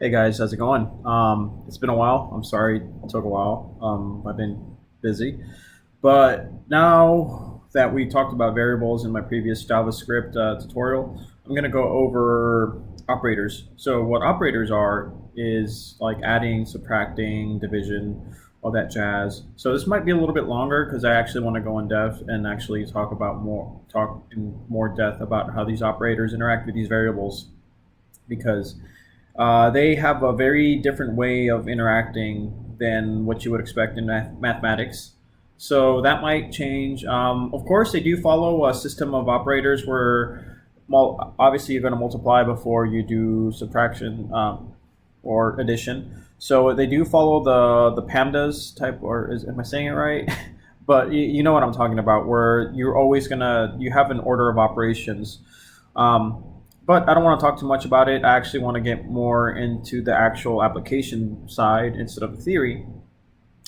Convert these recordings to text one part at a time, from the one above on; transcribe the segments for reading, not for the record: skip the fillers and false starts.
Hey guys, how's it going? It's been a while. I'm sorry it took a while. I've been busy. But now that we talked about variables in my previous JavaScript tutorial, I'm going to go over operators. So, what operators are is like adding, subtracting, division, all that jazz. So, this might be a little bit longer because I actually want to go in depth and actually talk in more depth about how these operators interact with these variables because they have a very different way of interacting than what you would expect in mathematics. So that might change. Of course, they do follow a system of operators where obviously you're going to multiply before you do subtraction or addition. So they do follow the pandas type, or am I saying it right? But you know what I'm talking about, where you have an order of operations. Um, but I don't want to talk too much about it. I actually want to get more into the actual application side instead of the theory.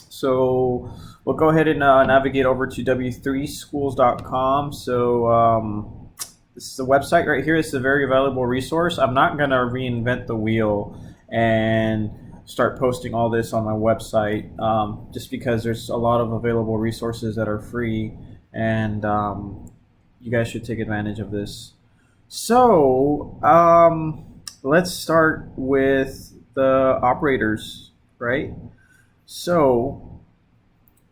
So we'll go ahead and navigate over to w3schools.com. So this is a website right here. It's a very valuable resource. I'm not going to reinvent the wheel and start posting all this on my website just because there's a lot of available resources that are free, and you guys should take advantage of this. So let's start with the operators, right? So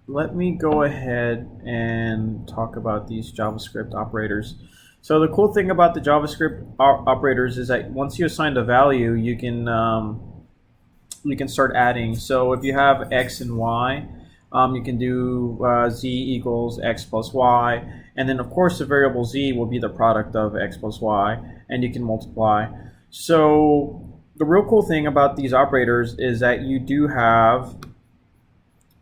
let me go ahead and talk about these JavaScript operators. So the cool thing about the JavaScript operators is that once you assign the value, you can start adding. So if you have x and y, you can do z equals x plus y, and then of course the variable z will be the product of x plus y, and you can multiply. So the real cool thing about these operators is that you do have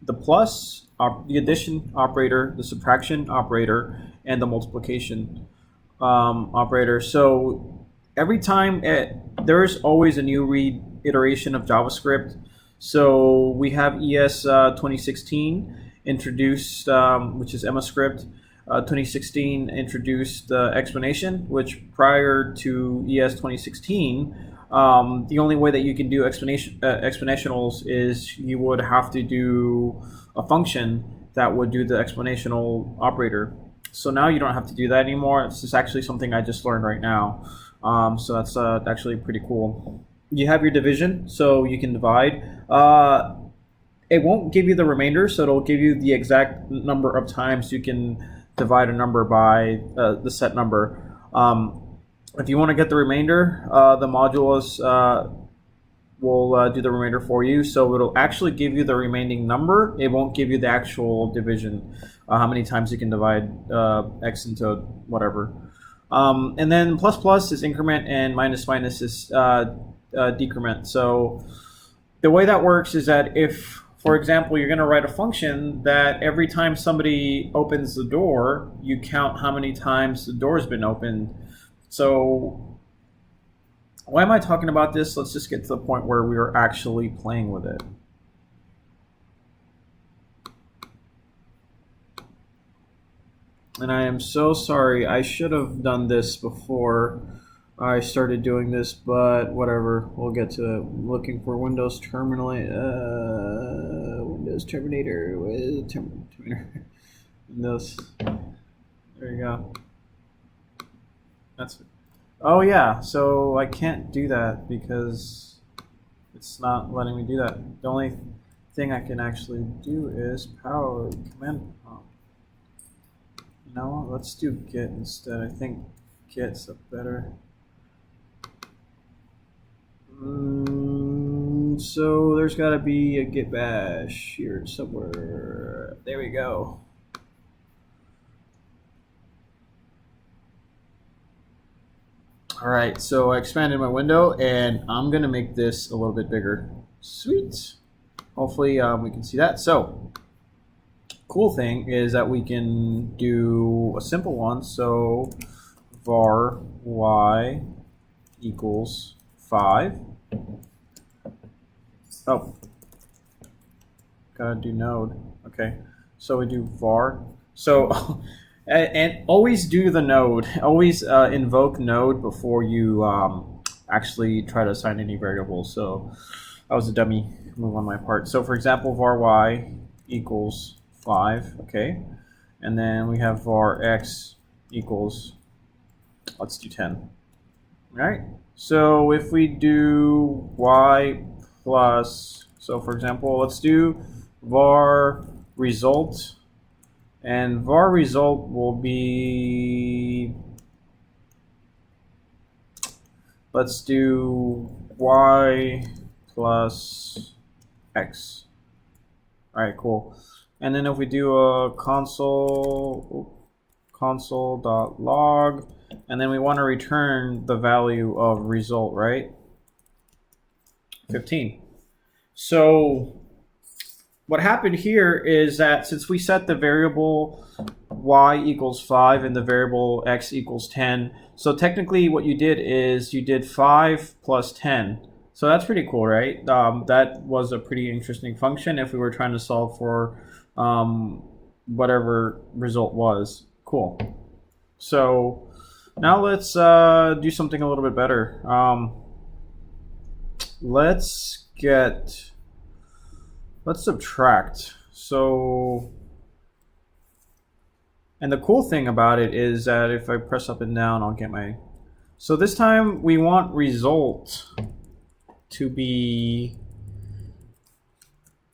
the plus, the addition operator, the subtraction operator, and the multiplication operator. So every time there's always a new iteration of JavaScript. So we have ES 2016 introduced, which is EMAScript. 2016 introduced explanation, which prior to ES 2016, the only way that you can do exponentials is you would have to do a function that would do the exponential operator. So now you don't have to do that anymore. It's just actually something I just learned right now. So that's actually pretty cool. You have your division, so you can divide. It won't give you the remainder, so it'll give you the exact number of times you can divide a number by the set number. If you want to get the remainder, the modulus will do the remainder for you. So it'll actually give you the remaining number. It won't give you the actual division, how many times you can divide x into whatever. And then plus plus is increment, and minus minus is decrement. So the way that works is that if, for example, you're going to write a function that every time somebody opens the door, you count how many times the door has been opened. So why am I talking about this? Let's just get to the point where we are actually playing with it. And I am so sorry. I should have done this before I started doing this, but whatever. We'll get to it. Looking for Windows Windows Terminator. Windows. There you go. That's it. Oh yeah, so I can't do that because it's not letting me do that. The only thing I can actually do is power command prompt. No, let's do git instead. I think git's a better. So there's got to be a git bash here somewhere. There we go. All right, so I expanded my window, and I'm gonna make this a little bit bigger. Sweet. Hopefully we can see that. So cool thing is that we can do a simple one. So var y equals 5. Oh, gotta do node. Okay, so we do var. So and always do the node. Always invoke node before you actually try to assign any variables. So that was a dummy move on my part. So for example, var y equals 5, okay? And then we have var x equals, let's do 10. All right? So if we do y plus, so for example, let's do var result, and var result will be, let's do y plus x. All right, cool. And then if we do a console.log, and then we want to return the value of result, right? 15. So what happened here is that since we set the variable y equals 5 and the variable x equals 10, so technically what you did is you did 5 plus 10. So that's pretty cool, right? That was a pretty interesting function if we were trying to solve for whatever result was. Cool. So now let's do something a little bit better. Let's subtract. So, and the cool thing about it is that if I press up and down, I'll get my, so this time we want result to be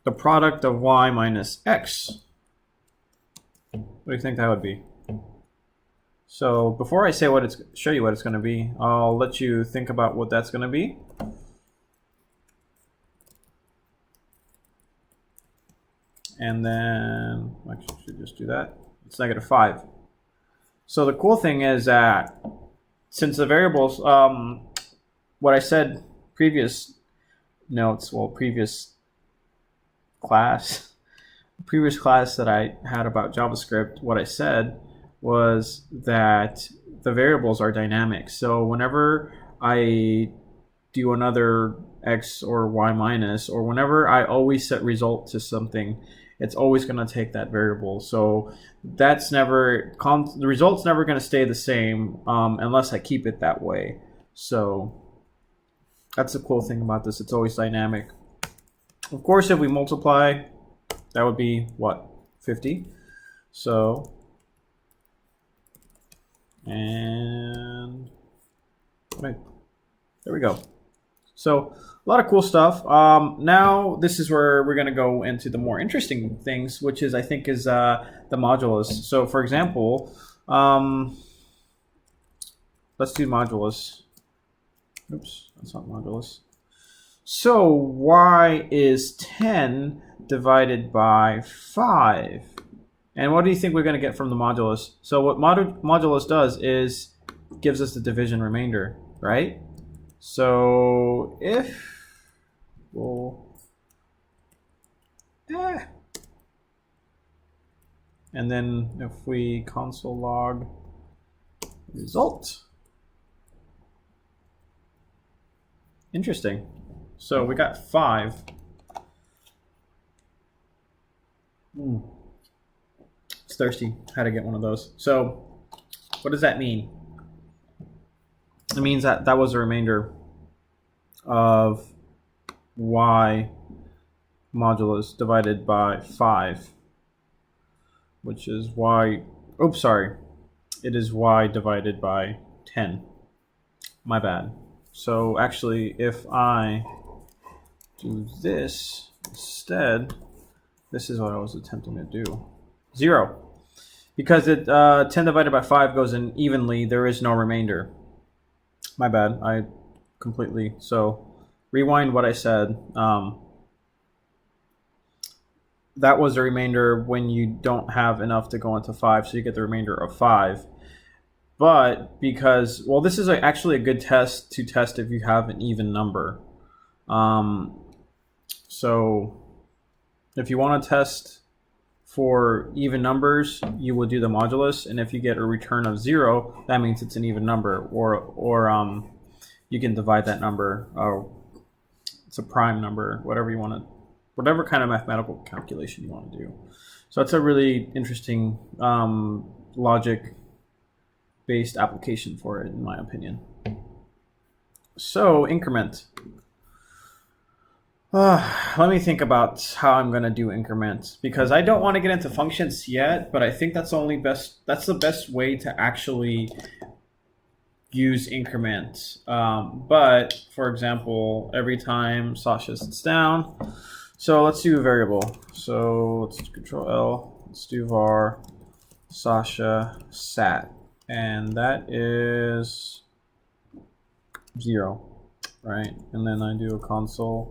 the product of y minus x. What do you think that would be? So before I say show you what it's going to be, I'll let you think about what that's going to be. And then, actually, I should just do that. It's -5. So the cool thing is that since the variables, what I said previous notes, well, previous class that I had about JavaScript, what I said was that the variables are dynamic. So whenever I do another x or y minus, or whenever I always set result to something, it's always going to take that variable. So that's never, the result's never going to stay the same unless I keep it that way. So that's the cool thing about this. It's always dynamic. Of course, if we multiply, that would be what? 50. So, and right, there we go. So a lot of cool stuff. Now this is where we're going to go into the more interesting things, which is, I think, is the modulus. So for example, let's do modulus. Oops, that's not modulus. So y is 10 divided by 5. And what do you think we're going to get from the modulus? So what modulus does is gives us the division remainder, right? So if and then if we console log result, interesting. So we got 5. It's thirsty. Had to get one of those. So what does that mean? It means that that was the remainder of y modulus divided by 5, which is y, oops, sorry. It is y divided by 10. My bad. So actually, if I do this instead, this is what I was attempting to do. 0. Because it 10 divided by 5 goes in evenly, there is no remainder. My bad, I completely, so rewind what I said. That was the remainder when you don't have enough to go into 5, so you get the remainder of 5. But because, well, this is actually a good test to test if you have an even number. So if you want to test for even numbers, you will do the modulus, and if you get a return of 0, that means it's an even number, or you can divide that number, it's a prime number, whatever you want to, whatever kind of mathematical calculation you want to do. So that's a really interesting logic-based application for it, in my opinion. So increment. Let me think about how I'm going to do increment, because I don't want to get into functions yet, but I think that's the best way to actually use increment. But for example, every time Sasha sits down, so let's do a variable. So let's Control L, let's do var Sasha sat, and that is 0, right? And then I do a console.log,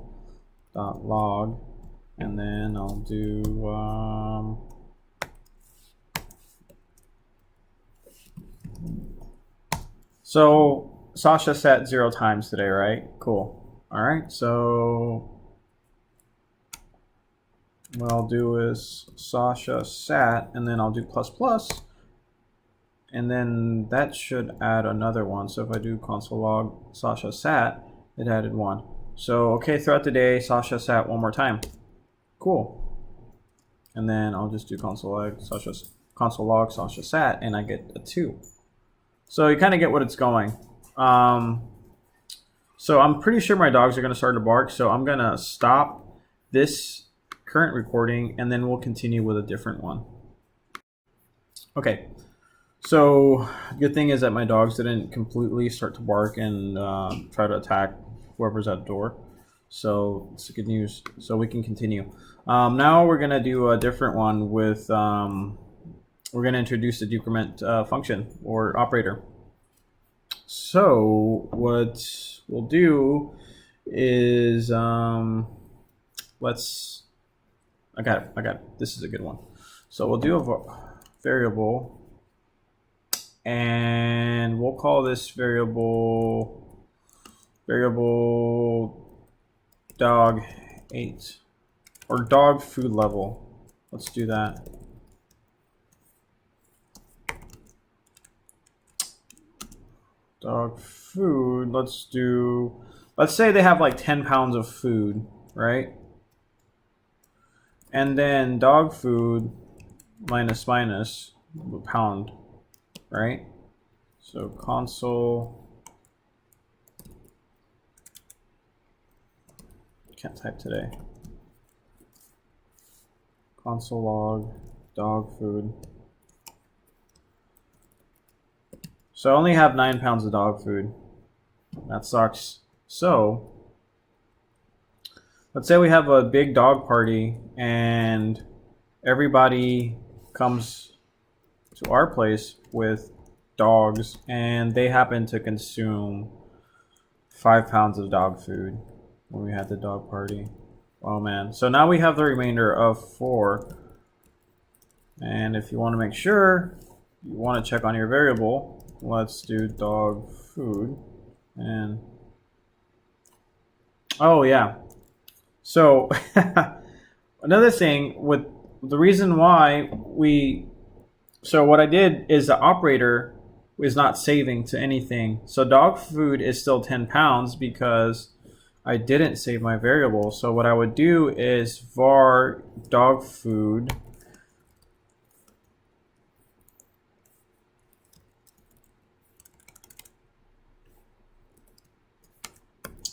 and then I'll do so Sasha sat 0 times today, right? Cool. All right, so what I'll do is Sasha sat, and then I'll do plus plus, and then that should add another one. So if I do console log Sasha sat, it added 1. So okay, throughout the day, Sasha sat 1 more time. Cool. And then I'll just do console log Sasha sat, and I get a 2. So you kind of get what it's going. So I'm pretty sure my dogs are going to start to bark. So I'm going to stop this current recording, and then we'll continue with a different one. Okay. So good thing is that my dogs didn't completely start to bark and try to attack whoever's at the door. So it's good news. So we can continue. Now we're going to do a different one with, we're going to introduce the decrement function or operator. So what we'll do is, I got it. This is a good one. So we'll do a variable, and we'll call this variable dog 8 or dog food level. Let's do that. Dog food, let's say they have like 10 pounds of food, right? And then dog food minus pound, right? So console, can't type today. Console log dog food. So I only have 9 pounds of dog food. That sucks. So let's say we have a big dog party and everybody comes to our place with dogs, and they happen to consume 5 pounds of dog food when we had the dog party. Oh man. So now we have the remainder of 4. And if you want to make sure, you want to check on your variable, let's do dog food. And oh yeah. So another thing with the reason why so what I did is the operator is not saving to anything. So dog food is still 10 pounds because I didn't save my variable. So what I would do is var dog food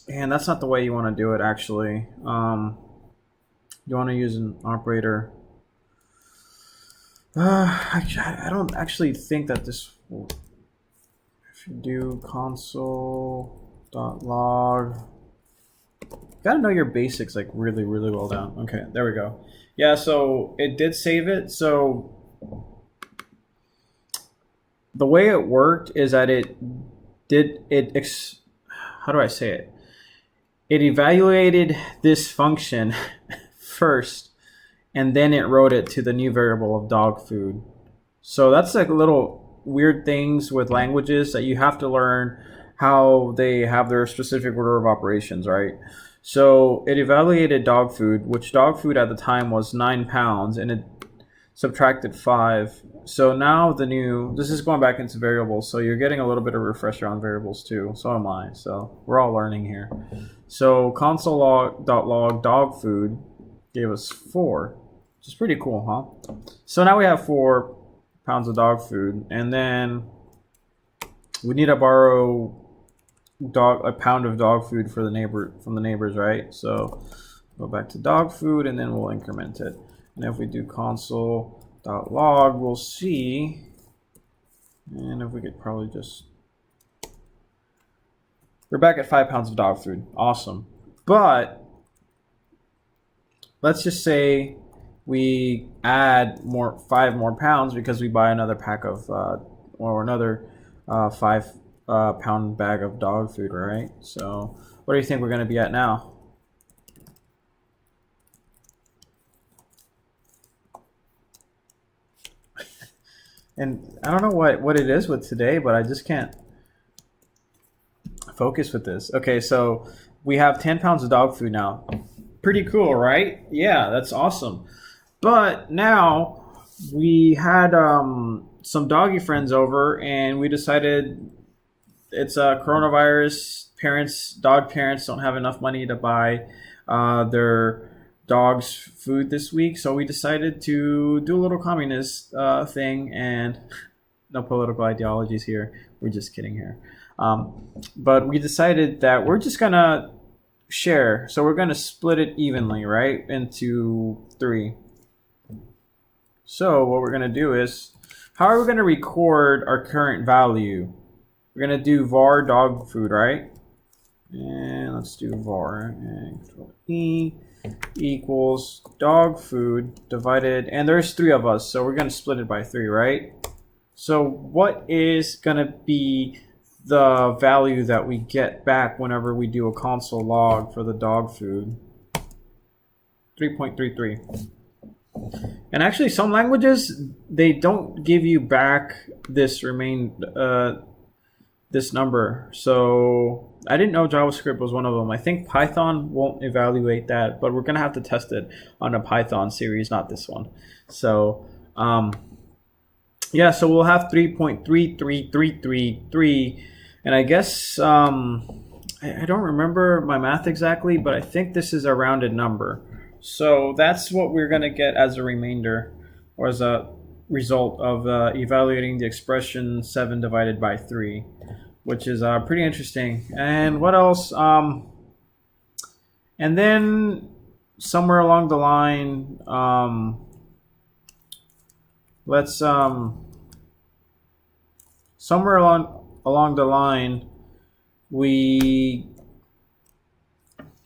and that's not the way you want to do it actually. You want to use an operator. I don't actually think that this will. If you do console.log, you gotta know your basics like really well down. Okay, there we go. Yeah, so it did save it. So the way it worked is that how do I say it? It evaluated this function first, and then it wrote it to the new variable of dog food. So that's like little weird things with languages that you have to learn how they have their specific order of operations, right? So it evaluated dog food, which dog food at the time was 9 pounds, and it subtracted 5. So now this is going back into variables, so you're getting a little bit of refresher on variables too. So am I. So we're all learning here. So console.log dog food gave us 4, which is pretty cool, huh? So now we have 4 pounds of dog food, and then we need to borrow a pound of dog food for the neighbor from the neighbors, right? So go back to dog food, and then we'll increment it. And if we do console.log, we'll see. And if we could probably just, we're back at 5 pounds of dog food. Awesome. But let's just say we add 5 more pounds because we buy another pack of or another 5 pound bag of dog food, right? So what do you think we're going to be at now? And I don't know what it is with today, but I just can't focus with this. Okay, so we have 10 pounds of dog food now. Pretty cool, right? Yeah, that's awesome. But now we had some doggy friends over, and we decided it's a coronavirus. Dog parents don't have enough money to buy their dogs food this week, so we decided to do a little communist thing, and no political ideologies here. We're just kidding here. But we decided that we're just gonna share. So we're gonna split it evenly, right, into 3. So what we're gonna do is, how are we gonna record our current value? We're gonna do var dog food, right? And let's do var and Control E equals dog food divided, and there's 3 of us, so we're gonna split it by 3, right? So what is gonna be the value that we get back whenever we do a console log for the dog food? 3.33. And actually, some languages, they don't give you back this this number. So I didn't know JavaScript was one of them. I think Python won't evaluate that, but we're gonna have to test it on a Python series, not this one. So yeah, so we'll have 3.33333, and I guess I don't remember my math exactly, but I think this is a rounded number. So that's what we're gonna get as a remainder, or as a result of evaluating the expression 7 divided by 3, which is pretty interesting. And what else? And then somewhere along the line, somewhere along the line,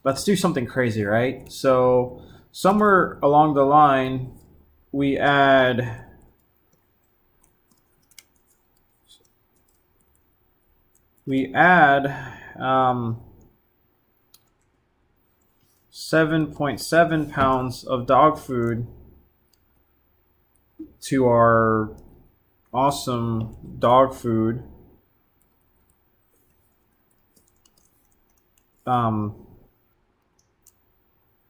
let's do something crazy, right? So somewhere along the line, we add 7.7 pounds of dog food to our awesome dog food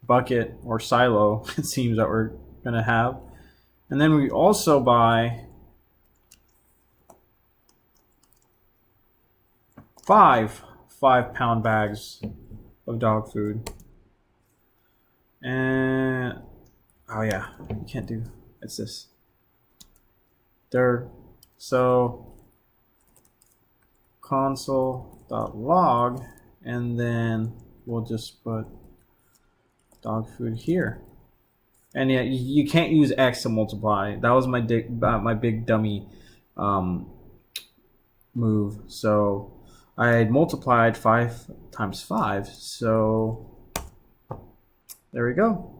bucket or silo, it seems, that we're gonna have. And then we also buy 5 5-pound bags of dog food. And oh yeah, you can't do, it's this there. So console.log, and then we'll just put dog food here. And yeah, you can't use X to multiply. That was my big dummy move. So I multiplied 5 times 5. So there we go.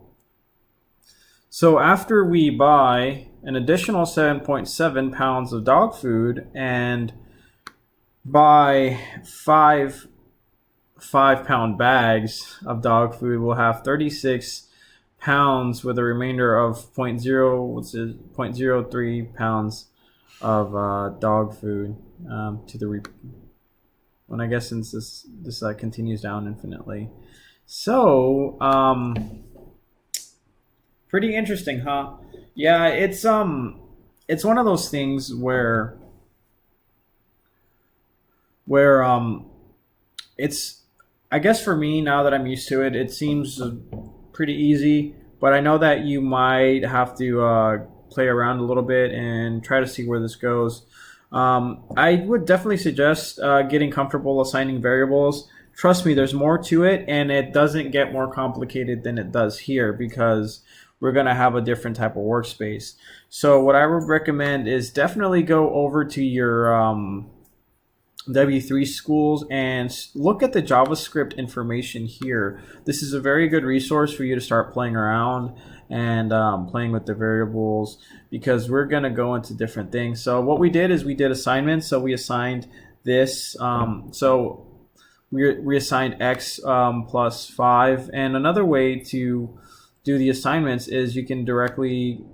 So after we buy an additional 7.7 pounds of dog food and buy 5 5-pound bags of dog food, we'll have 36 pounds with a remainder of 0.03 pounds of dog food to the when I guess since this continues down infinitely. So pretty interesting, huh? Yeah, it's one of those things where it's, I guess for me, now that I'm used to it, it seems pretty easy, but I know that you might have to play around a little bit and try to see where this goes. I would definitely suggest getting comfortable assigning variables. Trust me, there's more to it, and it doesn't get more complicated than it does here because we're going to have a different type of workspace. So what I would recommend is definitely go over to your W3 schools and look at the JavaScript information here. This is a very good resource for you to start playing around and playing with the variables, because we're going to go into different things. So what we did is we did assignments. So we assigned this. So we assigned x plus 5. And another way to do the assignments is you can directly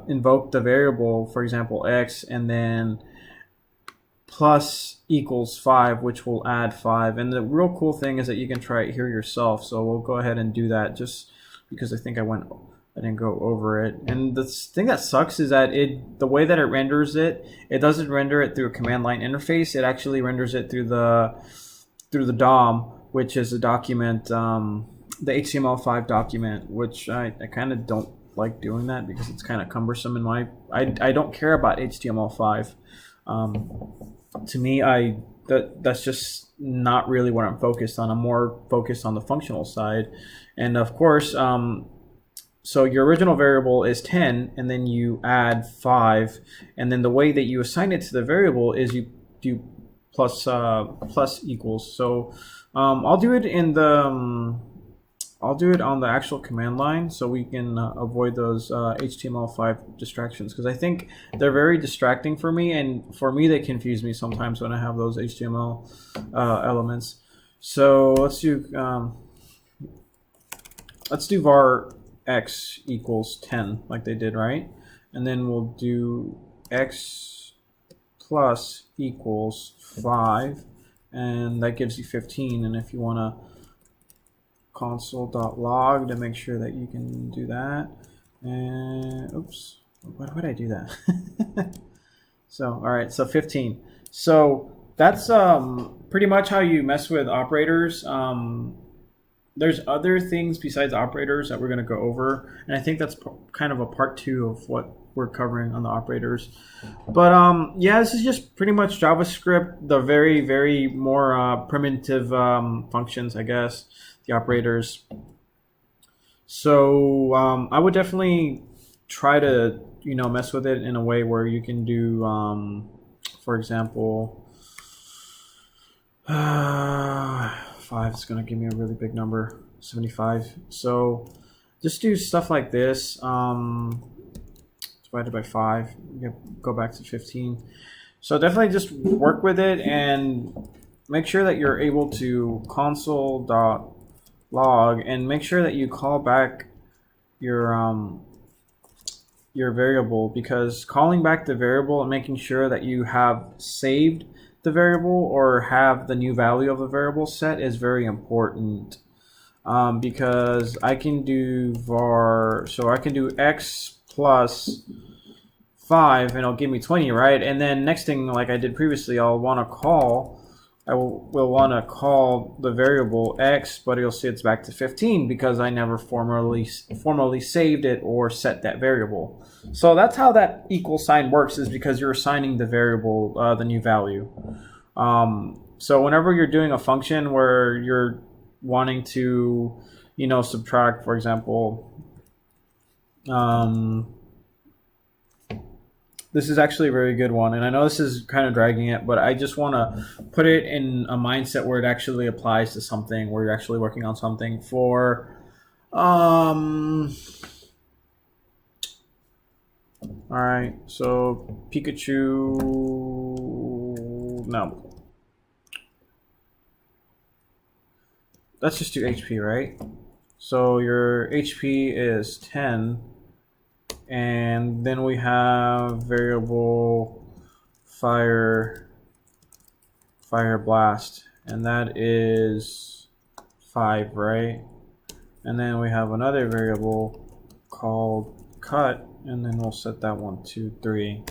invoke the variable, for example, x, and then plus equals 5, which will add 5. And the real cool thing is that you can try it here yourself. So we'll go ahead and do that just because I think I didn't go over it. And the thing that sucks is that the way that it renders it, it doesn't render it through a command line interface. It actually renders it through the DOM, which is a document, the HTML5 document, which I kind of don't like doing that because it's kind of cumbersome in my. I don't care about HTML5. To me, that's just not really what I'm focused on. I'm more focused on the functional side. And of course, so your original variable is 10, and then you add 5, and then the way that you assign it to the variable is you do plus equals. So I'll do it in the I'll do it on the actual command line so we can avoid those HTML5 distractions, because I think they're very distracting for me, and for me they confuse me sometimes when I have those HTML elements. So let's do var x equals 10 like they did, right? And then we'll do x plus equals 5, and that gives you 15. And if you want to console.log to make sure that you can do that, and oops, why would I do that? So all right, so 15. So that's pretty much how you mess with operators. There's other things besides operators that we're going to go over, and I think that's kind of a part 2 of what we're covering on the operators. But yeah, this is just pretty much JavaScript, the very, very more primitive functions, I guess, the operators. So I would definitely try to mess with it in a way where you can do, for example, 5 is going to give me a really big number, 75. So just do stuff like this, divided by 5, go back to 15. So definitely just work with it and make sure that you're able to console.log and make sure that you call back your variable, because calling back the variable and making sure that you have saved the variable or have the new value of the variable set is very important, because I can do var, so I can do x plus 5 and it'll give me 20, right? And then next thing, like I did previously, I will want to call the variable x, but you'll see it's back to 15 because I never formally saved it or set that variable. So that's how that equal sign works, is because you're assigning the variable the new value. So whenever you're doing a function where you're wanting to subtract, for example, this is actually a very good one, and I know this is kind of dragging it, but I just want to put it in a mindset where it actually applies to something, where you're actually working on something. For all right, so Pikachu, no, let's just do HP, right? So your HP is 10. And then we have variable fire blast, and that is 5, right? And then we have another variable called cut, and then we'll set that one to 3.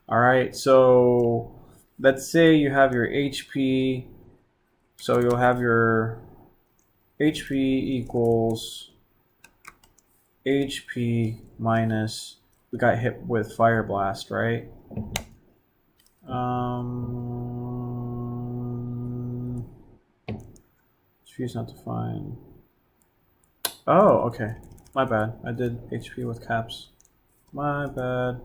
All right, so let's say you have your HP, so you'll have your HP equals HP minus, we got hit with Fire Blast, right? HP is not defined. Oh, okay. My bad. I did HP with caps. My bad.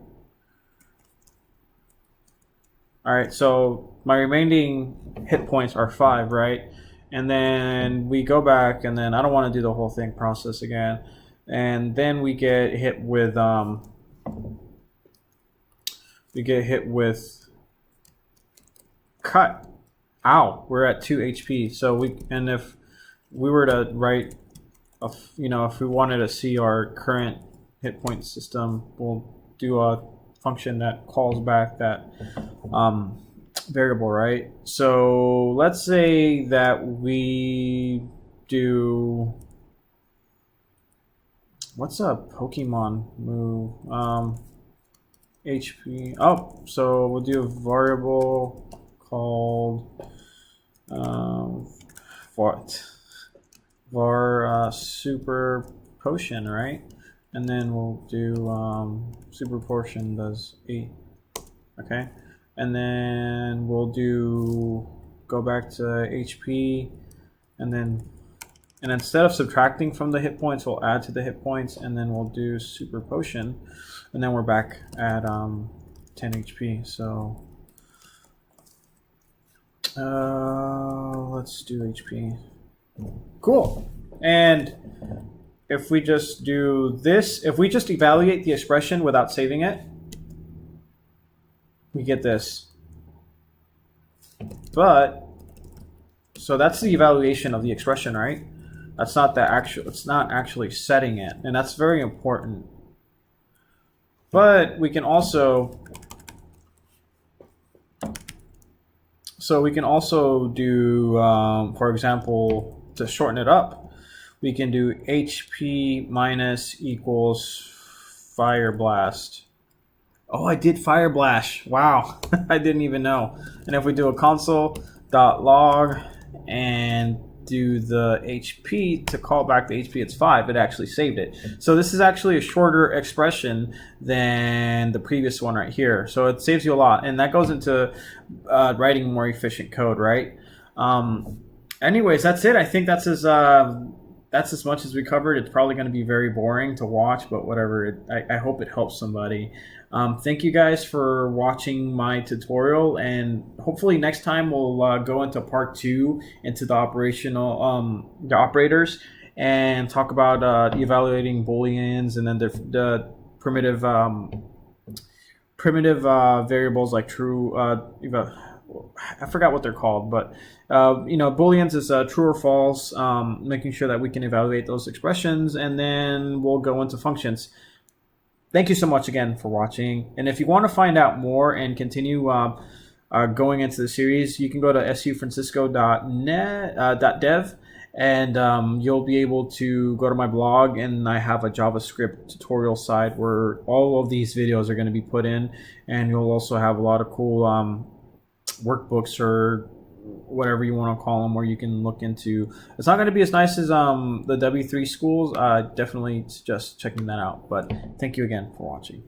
Alright, so my remaining hit points are 5, right? And then we go back, and then I don't want to do the whole thing process again. And then we get hit with cut. Ow, we're at 2 HP. So if we were to write if we wanted to see our current hit point system, we'll do a function that calls back that variable, right? So let's say that we do, what's a Pokemon move? HP. Oh, so we'll do a variable called var super potion, right? And then we'll do super portion does 8. Okay, and then we'll go back to HP, and instead of subtracting from the hit points, we'll add to the hit points, and then we'll do super potion, and then we're back at 10 HP. So let's do HP. Cool. And if we just do this, if we just evaluate the expression without saving it, we get this. But so that's the evaluation of the expression, right? That's not the actual, it's not actually setting it, and that's very important. But we can also do, for example, to shorten it up, we can do HP minus equals fire blast. Oh, I did fire blast. Wow, I didn't even know. And if we do a console.log and do the HP to call back the HP, it's 5. It actually saved it. So this is actually a shorter expression than the previous one right here. So it saves you a lot, and that goes into writing more efficient code, right? Anyways, that's it. I think that's as much as we covered. It's probably going to be very boring to watch, but whatever. I hope it helps somebody. Thank you guys for watching my tutorial, and hopefully next time we'll go into part 2 into the the operators, and talk about evaluating booleans, and then the primitive variables like true. I forgot what they're called, but booleans is true or false, making sure that we can evaluate those expressions, and then we'll go into functions. Thank you so much again for watching, and if you want to find out more and continue going into the series, you can go to sufrancisco.net.dev, and you'll be able to go to my blog, and I have a JavaScript tutorial site where all of these videos are going to be put in, and you'll also have a lot of cool workbooks or whatever you want to call them, where you can look into. It's not going to be as nice as the W3 schools. Definitely suggest checking that out. But thank you again for watching.